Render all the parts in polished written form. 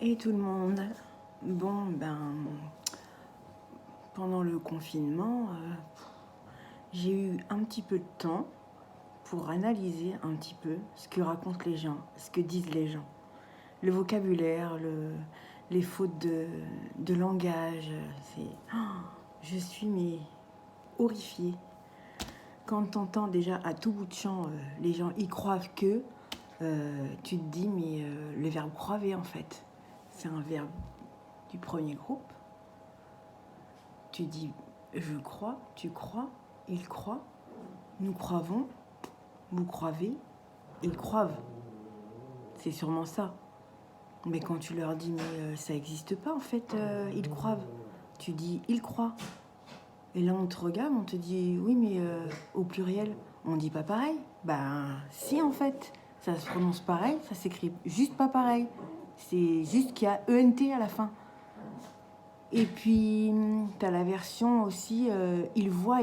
Et tout le monde. Bon, pendant le confinement, j'ai eu un petit peu de temps pour analyser un petit peu ce que racontent les gens, ce que disent les gens. Le vocabulaire, les fautes de langage, je suis horrifiée. Quand t'entends déjà à tout bout de champ, les gens y croient que, tu te dis, le verbe croiver en fait, c'est un verbe du premier groupe. Tu dis, je crois, tu crois, il croit, nous croivons, vous croivez, ils croivent. C'est sûrement ça. Mais quand tu leur dis, ça n'existe pas en fait, ils croivent. Tu dis, ils croient. Et là, on te regarde, on te dit, oui, mais au pluriel, on dit pas pareil. Si en fait, ça se prononce pareil, ça s'écrit juste pas pareil. C'est juste qu'il y a ENT à la fin. Et puis, tu as la version aussi, ils voient.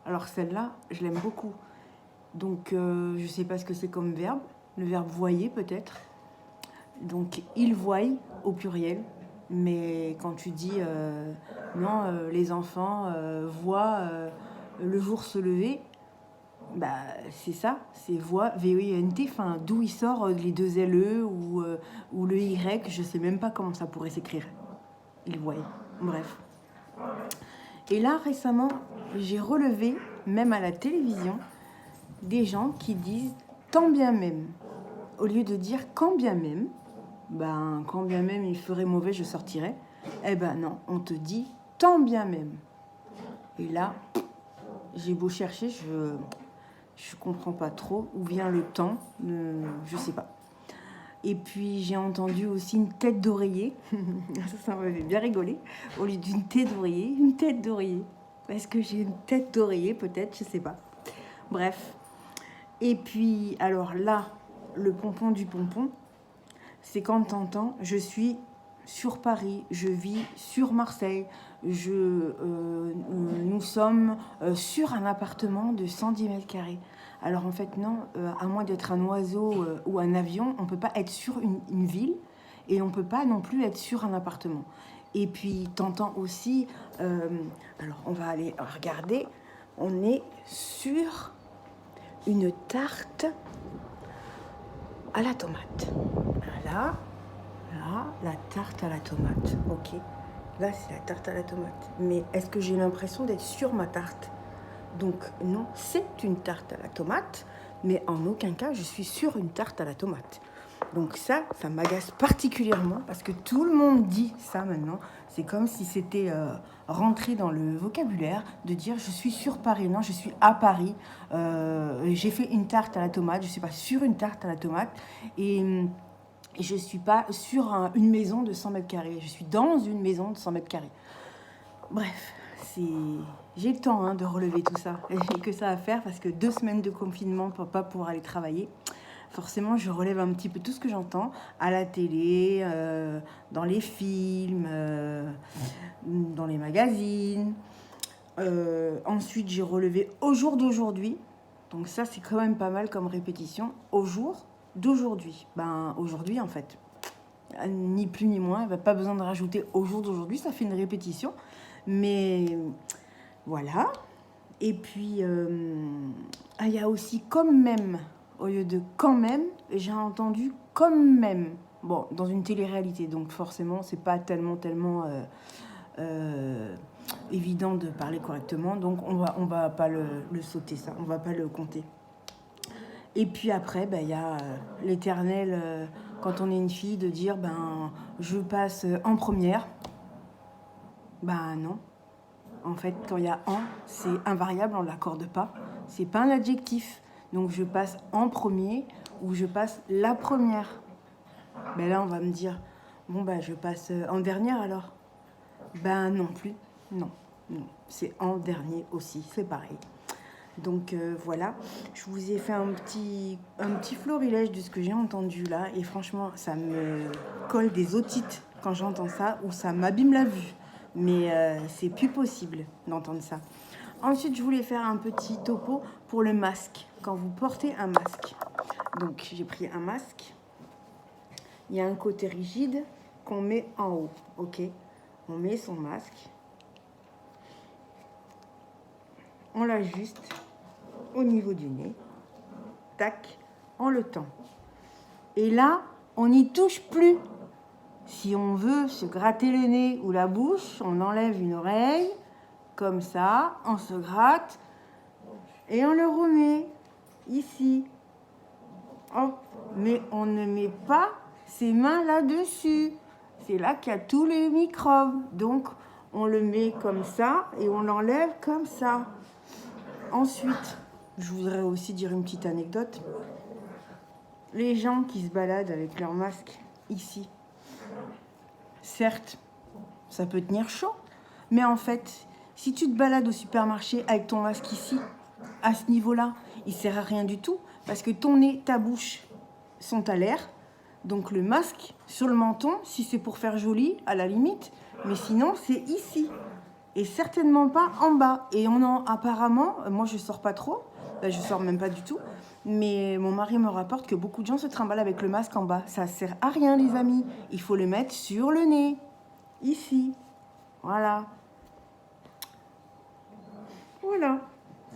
Alors celle-là, je l'aime beaucoup. Donc, je sais pas ce que c'est comme verbe. Le verbe voyer peut-être. Donc, ils voient au pluriel. Mais quand tu dis, non, les enfants voient le jour se lever, c'est ça, c'est voix, V-E-I-N-T, enfin, d'où il sort les deux LE ou le Y, je sais même pas comment ça pourrait s'écrire. Ils voient. Bref. Et là, récemment, j'ai relevé, même à la télévision, des gens qui disent tant bien même. Au lieu de dire quand bien même, quand bien même il ferait mauvais, je sortirais. Eh ben non, on te dit tant bien même. Et là, j'ai beau chercher, je comprends pas trop où vient le temps, je sais pas. Et puis j'ai entendu aussi une tête d'oreiller, ça m'avait bien rigolé, au lieu d'une tête d'oreiller, une tête d'oreiller. Est-ce que j'ai une tête d'oreiller peut-être, je sais pas. Bref. Et puis alors là, le pompon du pompon, c'est quand t'entends, je suis sur Paris, je vis sur Marseille, nous sommes sur un appartement de 110 mètres carrés. Alors en fait non, à moins d'être un oiseau ou un avion, on ne peut pas être sur une ville et on ne peut pas non plus être sur un appartement. Et puis t'entends aussi, alors on va aller regarder, on est sur une tarte à la tomate. Là, la tarte à la tomate, ok. Là, c'est la tarte à la tomate. Mais est-ce que j'ai l'impression d'être sur ma tarte ? Donc non, c'est une tarte à la tomate, mais en aucun cas, je suis sur une tarte à la tomate. Donc ça m'agace particulièrement parce que tout le monde dit ça maintenant. C'est comme si c'était rentré dans le vocabulaire de dire je suis sur Paris. Non, je suis à Paris. J'ai fait une tarte à la tomate. Je ne suis pas sur une tarte à la tomate. Et je ne suis pas sur une maison de 100 mètres carrés. Je suis dans une maison de 100 mètres carrés. Bref, j'ai le temps de relever tout ça. J'ai que ça à faire parce que 2 semaines de confinement pour pas pouvoir aller travailler. Forcément, je relève un petit peu tout ce que j'entends à la télé, dans les films, dans les magazines. Ensuite, j'ai relevé au jour d'aujourd'hui. Donc ça, c'est quand même pas mal comme répétition. Au jour d'aujourd'hui. Aujourd'hui, en fait. Ni plus ni moins. Il n'y a pas besoin de rajouter au jour d'aujourd'hui. Ça fait une répétition. Mais voilà. Et puis, il y a aussi comme même. Au lieu de quand même, j'ai entendu comme même. Bon, dans une télé-réalité, donc forcément, c'est pas tellement évident de parler correctement, donc on va pas le sauter ça, on va pas le compter. Et puis après, y a l'éternel, quand on est une fille, de dire je passe en première. Non. En fait, quand il y a en, c'est invariable, on ne l'accorde pas. C'est pas un adjectif. Donc je passe en premier ou je passe la première. Là, on va me dire, je passe en dernière alors. Non plus. Non. C'est en dernier aussi, c'est pareil. Donc voilà, je vous ai fait un petit florilège de ce que j'ai entendu là. Et franchement, ça me colle des otites quand j'entends ça ou ça m'abîme la vue. Mais c'est plus possible d'entendre ça. Ensuite, je voulais faire un petit topo pour le masque. Quand vous portez un masque. Donc, j'ai pris un masque. Il y a un côté rigide qu'on met en haut, ok? On met son masque. On l'ajuste au niveau du nez. Tac, on le tend. Et là, on n'y touche plus. Si on veut se gratter le nez ou la bouche, on enlève une oreille, comme ça, on se gratte et on le remet ici. Hop. Mais on ne met pas ses mains là-dessus. C'est là qu'il y a tous les microbes. Donc, on le met comme ça et on l'enlève comme ça. Ensuite, je voudrais aussi dire une petite anecdote. Les gens qui se baladent avec leur masque ici, certes, ça peut tenir chaud, mais en fait, si tu te balades au supermarché avec ton masque ici, à ce niveau-là, il ne sert à rien du tout, parce que ton nez, ta bouche sont à l'air, donc le masque sur le menton, si c'est pour faire joli, à la limite, mais sinon, c'est ici, et certainement pas en bas. Et apparemment, moi je sors pas trop, là, je sors même pas du tout, mais mon mari me rapporte que beaucoup de gens se trimballent avec le masque en bas. Ça sert à rien, les amis. Il faut le mettre sur le nez, ici. Voilà. Voilà.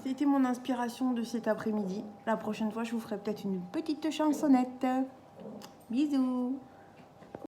C'était mon inspiration de cet après-midi. La prochaine fois, je vous ferai peut-être une petite chansonnette. Bisous.